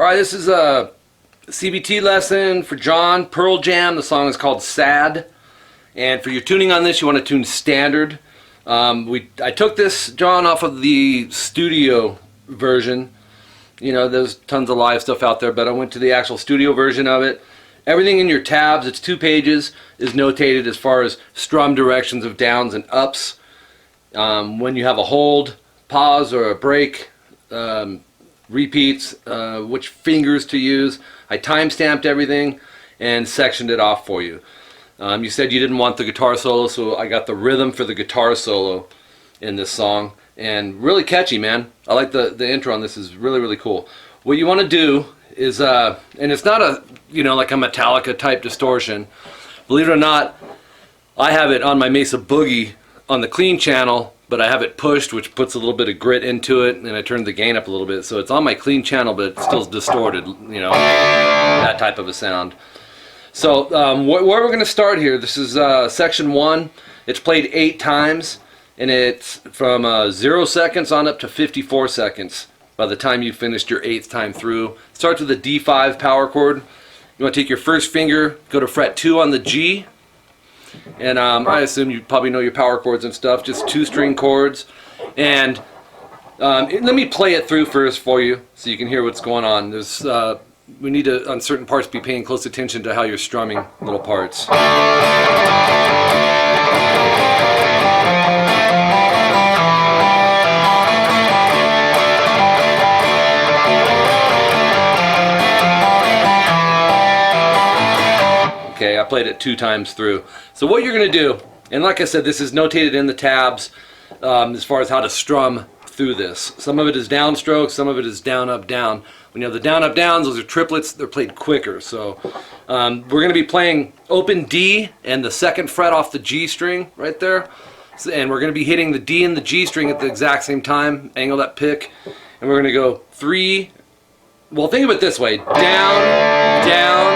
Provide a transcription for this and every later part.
Alright, this is a CBT lesson for John, Pearl Jam. The song is called Sad. And for your tuning on this, you want to tune standard. I took this, John, off of the studio version. You know, there's tons of live stuff out there, but I went to the actual studio version of it. Everything in your tabs, it's 2 pages, is notated as far as strum directions of downs and ups. When you have a hold, pause, or a break, repeats, which fingers to use. I time-stamped everything and sectioned it off for you. You said you didn't want the guitar solo, so I got the rhythm for the guitar solo in this song. And really catchy, man. I like the intro on this. Is really, really cool. What you want to do is, and it's not a, you know, like a Metallica type distortion. Believe it or not, I have it on my Mesa Boogie on the clean channel, but I have it pushed, which puts a little bit of grit into it, and I turned the gain up a little bit, so it's on my clean channel, but it's still distorted, you know, that type of a sound. So where we're going to start here, this is section 1. It's played 8 times, and it's from 0 seconds on up to 54 seconds by the time you finished your 8th time through. Starts with a D5 power chord. You want to take your first finger, go to fret 2 on the G, and I assume you probably know your power chords and stuff, just 2-string chords. And let me play it through first for you so you can hear what's going on. There's we need to, on certain parts, be paying close attention to how you're strumming little parts. Okay, I played it 2 times through. So what you're going to do, and like I said, this is notated in the tabs as far as how to strum through this. Some of it is downstroke, some of it is down, up, down. When you have the down, up, downs, those are triplets, they're played quicker. So we're going to be playing open D and the 2nd fret off the G string right there. And we're going to be hitting the D and the G string at the exact same time, angle that pick. And we're going to go 3, well, think of it this way, down, down,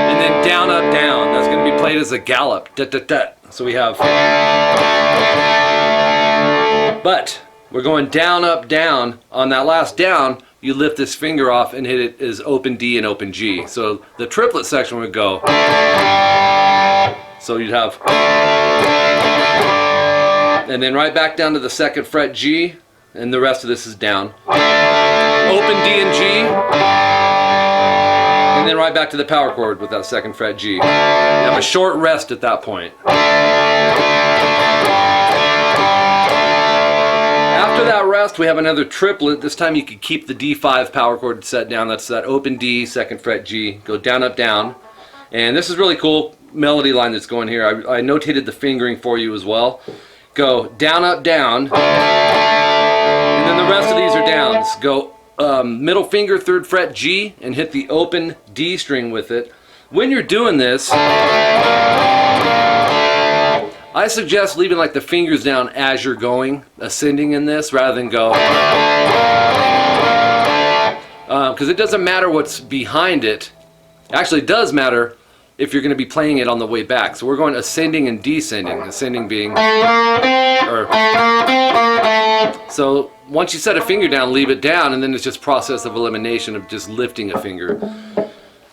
and then down, up, down. That's going to be played as a gallop. Da, da, da. So we have, but we're going down, up, down. On that last down, you lift this finger off and hit it as open D and open G. So the triplet section would go, so you'd have, and then right back down to the 2nd fret G, and the rest of this is down. Open D and G, and then right back to the power chord with that 2nd fret G. You have a short rest at that point. After that rest, we have another triplet. This time you can keep the D5 power chord set down. That's that open D, 2nd fret G. Go down, up, down. And this is really cool melody line that's going here. I notated the fingering for you as well. Go down, up, down. And then the rest of these are downs. Go middle finger, 3rd fret G, and hit the open D string with it. When you're doing this, I suggest leaving like the fingers down as you're going, ascending in this, rather than go, because it doesn't matter what's behind it. Actually, it does matter if you're going to be playing it on the way back. So we're going ascending and descending, ascending being, so once you set a finger down, leave it down, and then it's just process of elimination of just lifting a finger.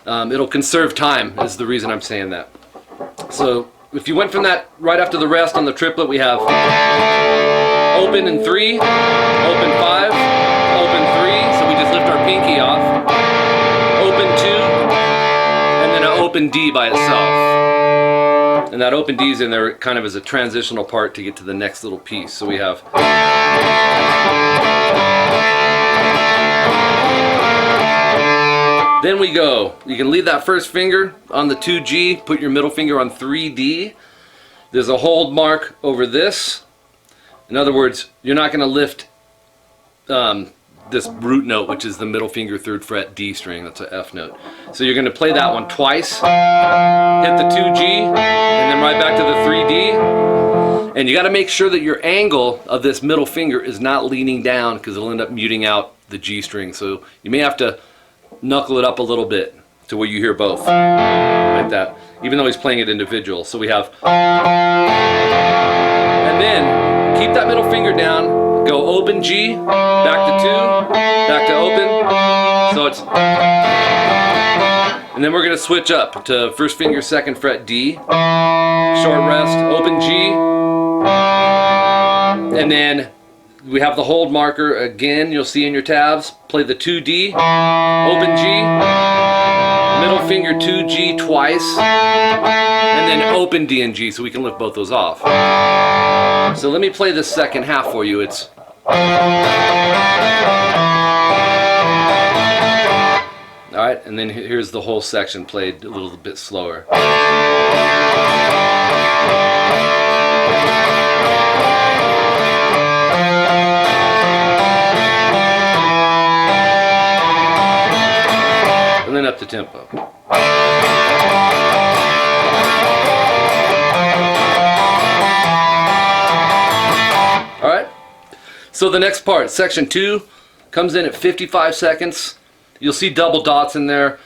It'll conserve time, is the reason I'm saying that. So if you went from that right after the rest on the triplet, we have open and 3, open 5, open 3, so we just lift our pinky off, open 2, and then an open D by itself. And that open D is in there kind of as a transitional part to get to the next little piece. So we have, then we go, you can leave that first finger on the 2G, put your middle finger on 3D. There's a hold mark over this. In other words, you're not going to lift this root note, which is the middle finger, 3rd fret D string. That's an F note. So you're going to play that one twice, hit the 2G, and then right back to the 3D. And you got to make sure that your angle of this middle finger is not leaning down, because it'll end up muting out the G string. So you may have to knuckle it up a little bit to where you hear both, like that, even though he's playing it individual. So we have, and then keep that middle finger down, go open G, back to 2, back to open. So notes. And then we're going to switch up to first finger, second fret D, short rest, open G, and then we have the hold marker again. You'll see in your tabs. Play the 2D, open G, middle finger 2G twice, and then open D and G, so we can lift both those off. So let me play the second half for you. It's alright, and then here's the whole section played a little bit slower. And then up to tempo. Alright, so the next part, section 2, comes in at 55 seconds. You'll see double dots in there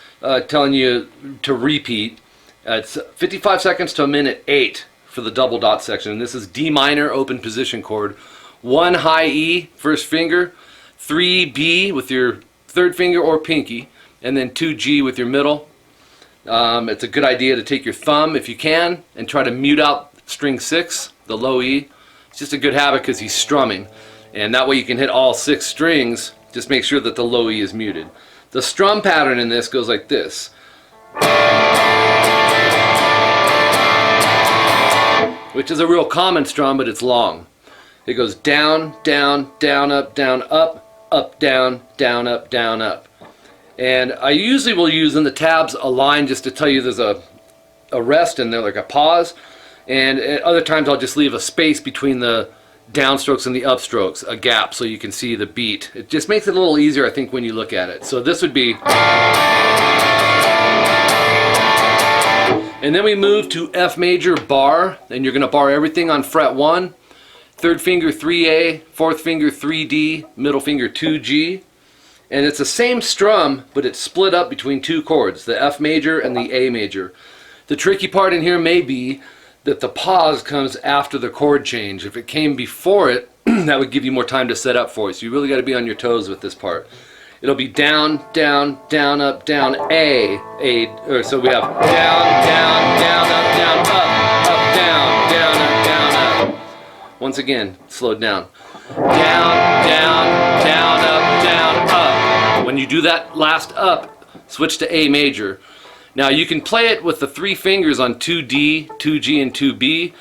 telling you to repeat. It's 55 seconds to a minute 8 for the double dot section. And this is D minor open position chord. 1 high E, first finger, 3 B with your third finger or pinky, and then 2 G with your middle. It's a good idea to take your thumb if you can and try to mute out string 6, the low E. It's just a good habit because he's strumming. And that way you can hit all 6 strings. Just make sure that the low E is muted. The strum pattern in this goes like this. Which is a real common strum, but it's long. It goes down, down, down, up, down, up, down, down, up, down, up. And I usually will use in the tabs a line just to tell you there's a rest in there, like a pause. And at other times I'll just leave a space between the downstrokes and the upstrokes, a gap, so you can see the beat. It just makes it a little easier, I think, when you look at it. So this would be, and then we move to F major bar, and you're going to bar everything on fret 1, third finger 3A, fourth finger 3D, middle finger 2G, and it's the same strum, but it's split up between 2 chords, the F major and the A major. The tricky part in here may be that the pause comes after the chord change. If it came before it, that would give you more time to set up for it. So you really got to be on your toes with this part. It'll be down, down, down, up, down, A, or so we have down, down, down, up, down, up, down, down, up, down, up. Once again, slowed down. Down, down, down, up, down, up. When you do that last up, switch to A major. Now you can play it with the 3 fingers on 2D, 2G, and 2B.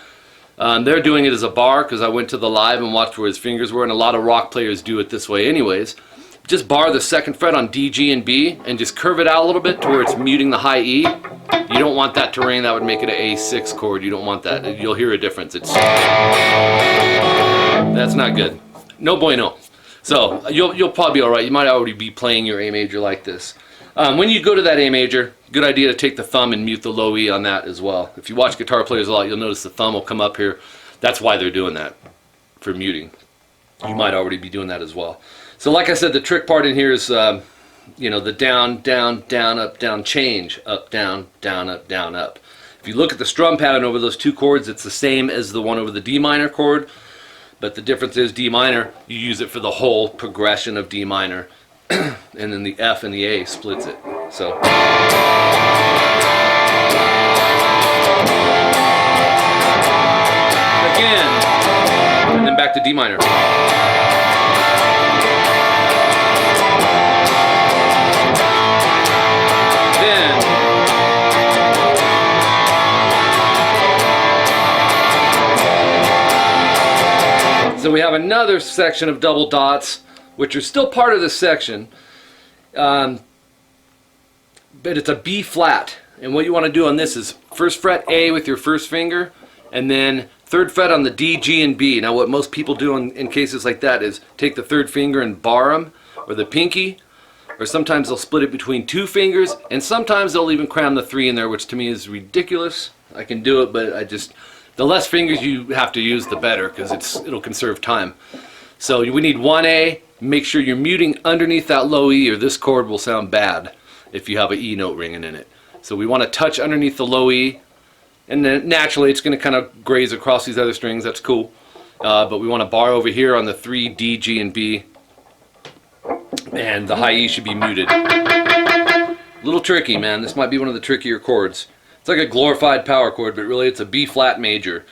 They're doing it as a bar because I went to the live and watched where his fingers were, and a lot of rock players do it this way anyways. Just bar the second fret on D, G, and B and just curve it out a little bit to where it's muting the high E. You don't want that to ring. That would make it an A6 chord. You don't want that. You'll hear a difference. That's not good. No bueno. So you'll probably be alright. You might already be playing your A major like this. When you go to that A major, good idea to take the thumb and mute the low E on that as well. If you watch guitar players a lot, you'll notice the thumb will come up here. That's why they're doing that, for muting. You might already be doing that as well. So like I said, the trick part in here is, the down, down, down, up, down change. Up, down, down, up, down, up. If you look at the strum pattern over those 2 chords, it's the same as the one over the D minor chord. But the difference is D minor, you use it for the whole progression of D minor. And then the F and the A splits it. So again, and then back to D minor. Then so we have another section of double dots, which are still part of this section, but it's a B flat. And what you want to do on this is first fret A with your first finger, and then third fret on the D, G, and B. Now what most people do in cases like that is take the third finger and bar them, or the pinky, or sometimes they'll split it between 2 fingers, and sometimes they'll even cram the 3 in there, which to me is ridiculous. I can do it, but the less fingers you have to use, the better, because it'll conserve time. So we need 1A. Make sure you're muting underneath that low E, or this chord will sound bad if you have an E note ringing in it. So we want to touch underneath the low E, and then naturally it's going to kind of graze across these other strings. That's cool. But we want to bar over here on the 3, D, G, and B. and the high E should be muted. A little tricky, man. This might be one of the trickier chords. It's like a glorified power chord, but really it's a B flat major.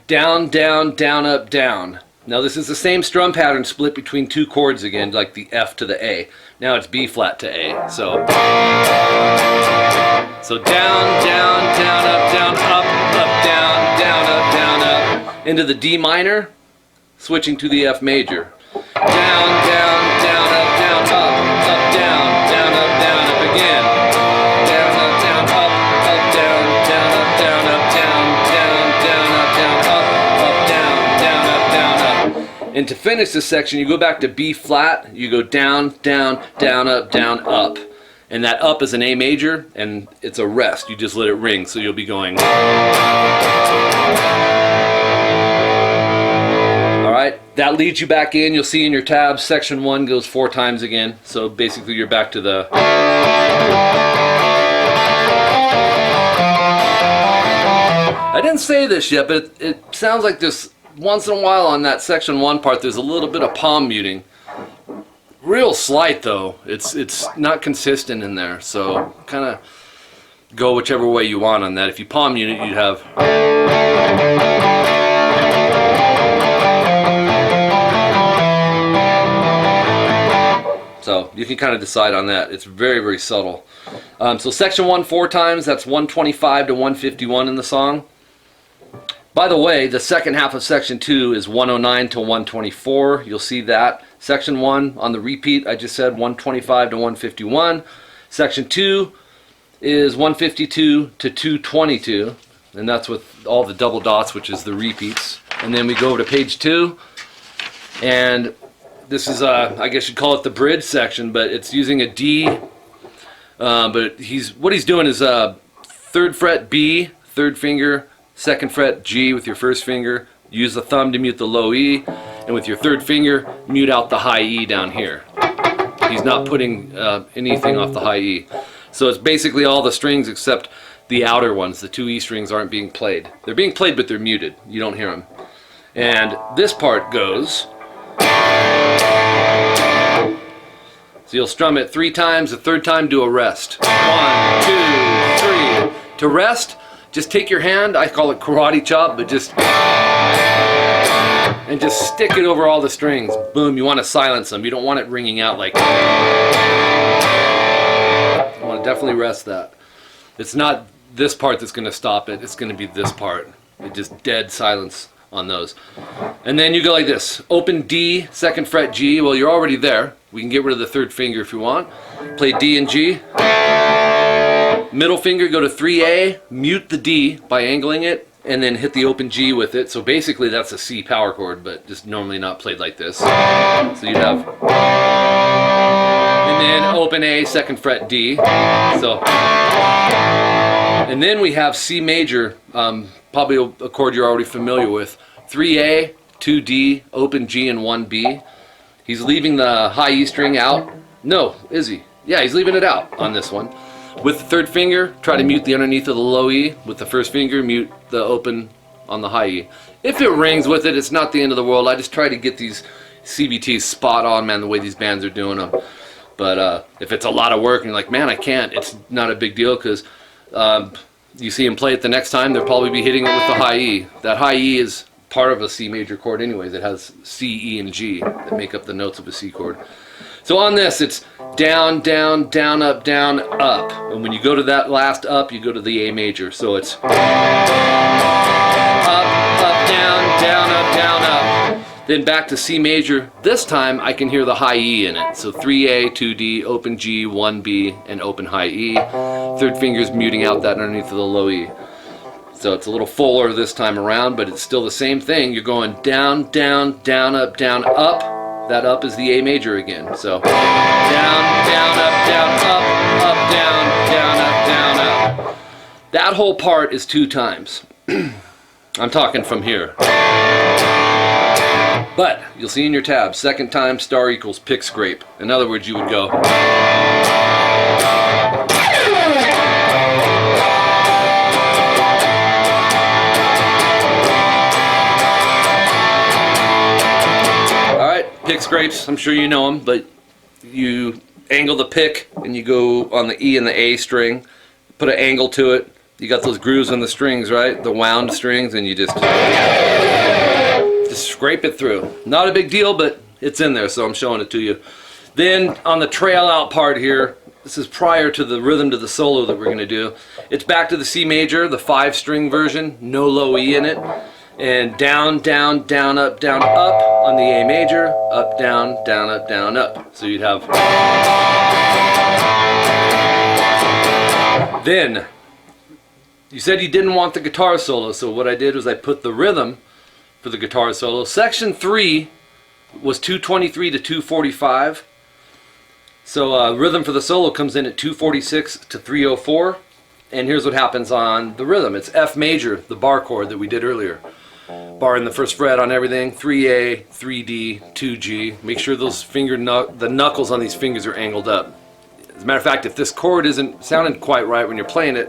Down, down, down, up, down. Now this is the same strum pattern split between two chords again, like the F to the A. Now it's B flat to A. So down, down, down, up, down, up, down, down, up, down, up. Into the D minor, switching to the F major. Down, down, down, up, down, up, down, down, up, down, up again. Down, up, down, up, down, down, up, down, up, down, down, down, up, down, up, down, down, up, down, up. And to finish this section, you go back to B flat, you go down, down, down, up, down, up. And that up is an A major, and it's a rest. You just let it ring, so you'll be going. Alright, that leads you back in. You'll see in your tabs, section 1 goes 4 times again. So basically you're back to the... I didn't say this yet, but it sounds like this once in a while on that section 1 part, there's a little bit of palm muting. Real slight though. It's not consistent in there, so kind of go whichever way you want on that. If you palm mute it, you'd have... So you can kind of decide on that. It's very, very subtle. So section 1 4 times, that's 125 to 151 in the song. By the way, the second half of section 2 is 109 to 124. You'll see that. Section 1 on the repeat, I just said 125 to 151. Section 2 is 152 to 222. And that's with all the double dots, which is the repeats. And then we go over to page 2. And this is, I guess you'd call it the bridge section, but it's using a D. But what he's doing is 3rd fret B, 3rd finger, 2nd fret G with your 1st finger. Use the thumb to mute the low E, and with your 3rd finger, mute out the high E down here. He's not putting anything off the high E. So it's basically all the strings except the outer ones. The 2 E strings aren't being played. They're being played, but they're muted. You don't hear them. And this part goes... So you'll strum it 3 times, the 3rd time do a rest. 1, 2, 3. To rest, just take your hand, I call it karate chop, but just stick it over all the strings. Boom, you want to silence them. You don't want it ringing out like... You want to definitely rest that. It's not this part that's going to stop it, it's going to be this part. It just dead silence on those. And then you go like this. Open D, 2nd fret G. Well, you're already there. We can get rid of the 3rd finger if you want. Play D and G. Middle finger, go to 3A, mute the D by angling it, and then hit the open G with it. So basically that's a C power chord, but just normally not played like this. So you'd have... And then open A, 2nd fret D. So... And then we have C major, probably a chord you're already familiar with. 3A, 2D, open G, and 1B. He's leaving the high E string out. No, is he? Yeah, he's leaving it out on this one. With the 3rd finger, try to mute the underneath of the low E. With the 1st finger, mute the open on the high E. If it rings with it, it's not the end of the world. I just try to get these CVTs spot on, man, the way these bands are doing them. But if it's a lot of work and you're like, man, I can't, it's not a big deal, because you see him play it the next time, they'll probably be hitting it with the high E. That high E is part of a C major chord anyways. It has C, E, and G that make up the notes of a C chord. So on this, it's down, down, down, up, down, up. And when you go to that last up, you go to the A major. So it's up, up, down, down, up, down, up. Then back to C major. This time I can hear the high E in it. So 3A, 2D, open G, 1B, and open high E. 3rd finger's muting out that underneath of the low E. So it's a little fuller this time around, but it's still the same thing. You're going down, down, down, up, down, up. That up is the A major again. So down, down, up, down, up, down, down, up, down, up. That whole part is 2 times. I'm talking from here. But you'll see in your tab, 2nd time star equals pick scrape. In other words, you would go... Pick scrapes, I'm sure you know them, but you angle the pick and you go on the E and the A string, put an angle to it. You got those grooves on the strings, right? The wound strings, and you just scrape it through. Not a big deal, but it's in there, so I'm showing it to you. Then on the trail out part here, this is prior to the rhythm to the solo that we're going to do. It's back to the C major, the 5-string version, no low E in it. And down, down, down, up on the A major, up, down, up, down, up. So you'd have... Then, you said you didn't want the guitar solo, so what I did was I put the rhythm for the guitar solo. Section 3 was 223 to 245. So rhythm for the solo comes in at 246 to 304. And here's what happens on the rhythm. It's F major, the bar chord that we did earlier. Bar in the first fret on everything, 3A, 3D, 2G. Make sure those the knuckles on these fingers are angled up. As a matter of fact, if this chord isn't sounding quite right when you're playing it,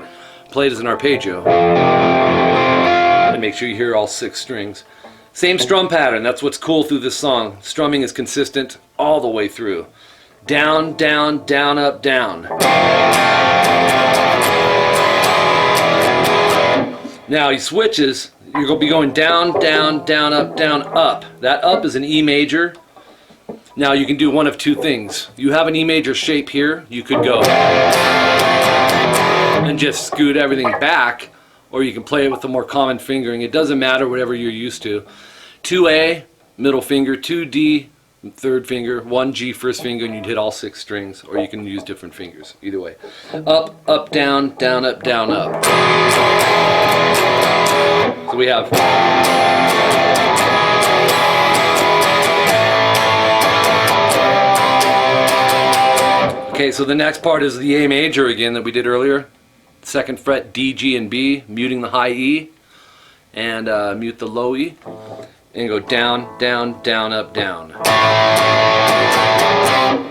play it as an arpeggio. And make sure you hear all 6 strings. Same strum pattern, that's what's cool through this song. Strumming is consistent all the way through. Down, down, down, up, down. Now he switches, you're going to be going down, down, down, up, down, up. That up is an E major. Now you can do one of 2 things. You have an E major shape here, you could go and just scoot everything back, or you can play it with the more common fingering. It doesn't matter, whatever you're used to. 2A, middle finger, 2D, third finger, 1G, first finger, and you'd hit all 6 strings, or you can use different fingers, either way. Up, up, down, down, up, down, up. So we have... Okay, so the next part is the A major again that we did earlier. 2nd fret, D, G, and B, muting the high E, and mute the low E, and go down, down, down, up, down.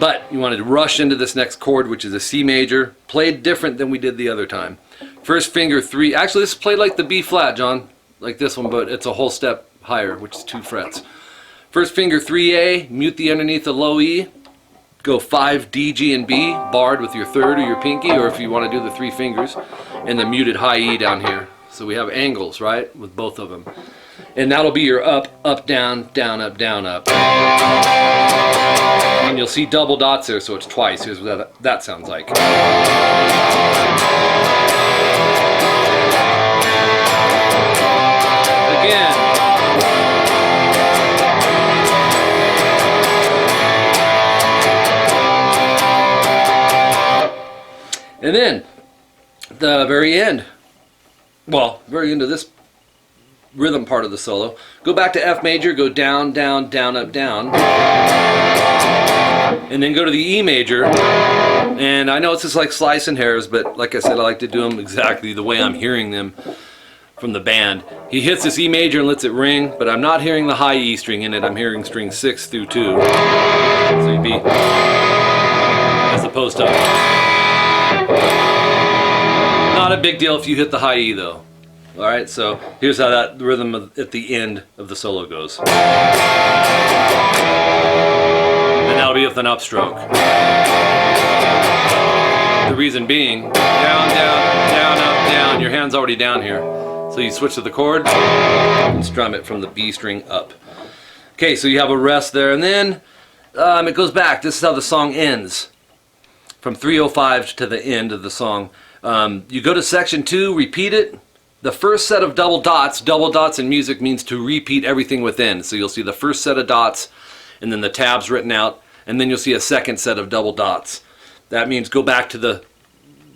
But you wanted to rush into this next chord, which is a C major, played different than we did the other time. First finger 3, actually this is played like the B flat, John, like this one, but it's a whole step higher, which is 2 frets. First finger 3A, mute the underneath the low E, go 5 D, G, and B, barred with your 3rd or your pinky, or if you want to do the 3 fingers, and the muted high E down here. So we have angles, right, with both of them. And that'll be your up, up, down, down, up, down, up. And you'll see double dots there, so it's twice. Here's what that sounds like. Again. And then, the very end, well, very end of this rhythm part of the solo, go back to F major, go down, down, down, up, down, and then go to the E major, and I know it's just like slicing hairs, but like I said, I like to do them exactly the way I'm hearing them from the band. He hits this E major and lets it ring, but I'm not hearing the high E string in it, I'm hearing string 6 through 2, so you'd be, as opposed to, not a big deal if you hit the high E though. Alright, so here's how that rhythm at the end of the solo goes. And that'll be with an upstroke. The reason being, down, down, down, up, down. Your hand's already down here. So you switch to the chord and strum it from the B string up. Okay, so you have a rest there, and then it goes back. This is how the song ends. From 305 to the end of the song. You go to section 2, repeat it. The first set of double dots in music means to repeat everything within. So you'll see the first set of dots, and then the tabs written out, and then you'll see a second set of double dots. That means go back to the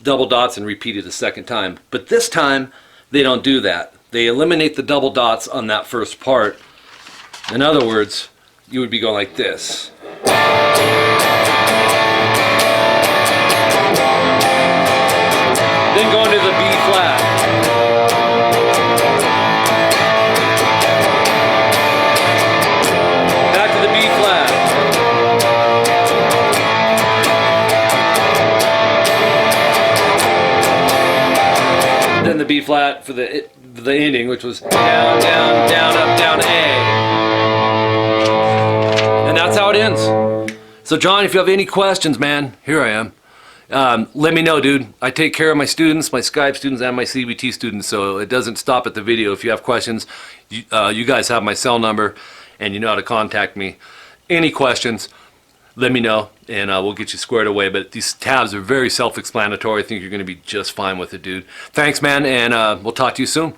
double dots and repeat it a second time. But this time, they don't do that. They eliminate the double dots on that first part. In other words, you would be going like this. Then go into the B flat. Back to the B flat. Then the B flat for the ending, which was down, down, down, up, down, A. And that's how it ends. So John, if you have any questions, man, here I am. Let me know, dude. I take care of my students, my Skype students, and my CBT students, so it doesn't stop at the video. If you have questions, you guys have my cell number, and you know how to contact me. Any questions, let me know, and we'll get you squared away. But these tabs are very self-explanatory. I think you're going to be just fine with it, dude. Thanks, man, and we'll talk to you soon.